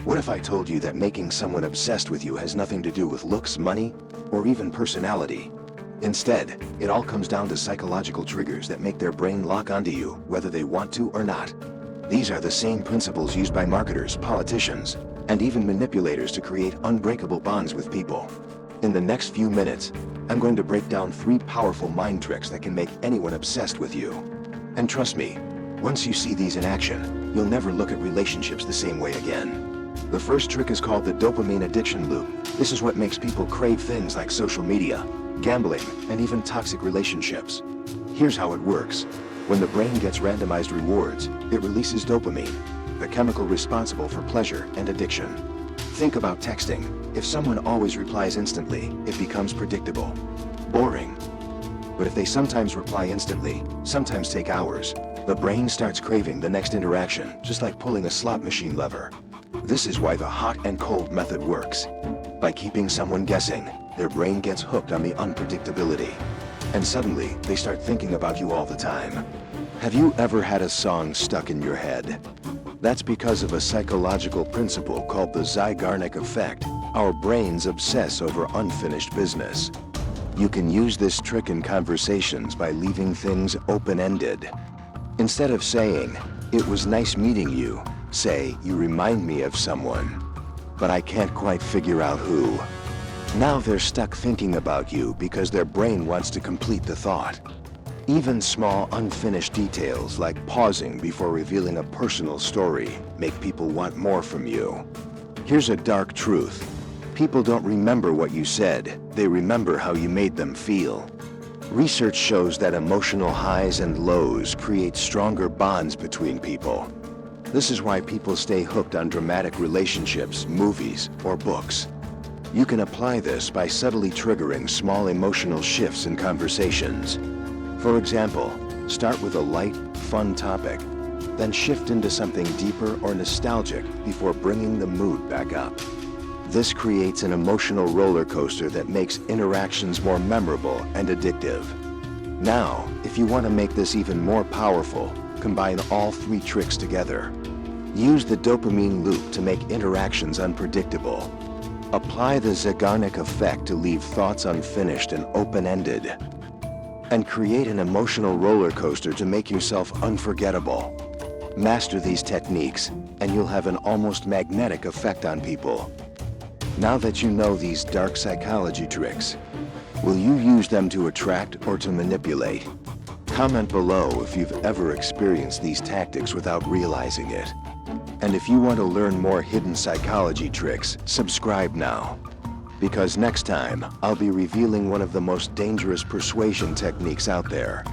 What if I told you that making someone obsessed with you has nothing to do with looks, money, or even personality? Instead, it all comes down to psychological triggers that make their brain lock onto you, whether they want to or not. These are the same principles used by marketers, politicians, and even manipulators to create unbreakable bonds with people. In the next few minutes, I'm going to break down 3 powerful mind tricks that can make anyone obsessed with you. And trust me, once you see these in action, you'll never look at relationships the same way again. The first trick is called the dopamine addiction loop. This is what makes people crave things like social media, gambling, and even toxic relationships. Here's how it works. When the brain gets randomized rewards, it releases dopamine, the chemical responsible for pleasure and addiction. Think about texting. If someone always replies instantly, it becomes predictable, boring. But if they sometimes reply instantly, sometimes take hours, the brain starts craving the next interaction, just like pulling a slot machine lever. This is why the hot and cold method works. By keeping someone guessing, their brain gets hooked on the unpredictability. And suddenly, they start thinking about you all the time. Have you ever had a song stuck in your head? That's because of a psychological principle called the Zeigarnik effect. Our brains obsess over unfinished business. You can use this trick in conversations by leaving things open-ended. Instead of saying, "It was nice meeting you," say, "You remind me of someone, but I can't quite figure out who." Now they're stuck thinking about you because their brain wants to complete the thought. Even small unfinished details like pausing before revealing a personal story make people want more from you. Here's a dark truth. People don't remember what you said, they remember how you made them feel. Research shows that emotional highs and lows create stronger bonds between people. This is why people stay hooked on dramatic relationships, movies, or books. You can apply this by subtly triggering small emotional shifts in conversations. For example, start with a light, fun topic, then shift into something deeper or nostalgic before bringing the mood back up. This creates an emotional roller coaster that makes interactions more memorable and addictive. Now, if you want to make this even more powerful, combine all 3 tricks together. Use the dopamine loop to make interactions unpredictable. Apply the Zeigarnik effect to leave thoughts unfinished and open-ended. And create an emotional roller coaster to make yourself unforgettable. Master these techniques, and you'll have an almost magnetic effect on people. Now that you know these dark psychology tricks, will you use them to attract or to manipulate? Comment below if you've ever experienced these tactics without realizing it. And if you want to learn more hidden psychology tricks, subscribe now. Because next time, I'll be revealing one of the most dangerous persuasion techniques out there.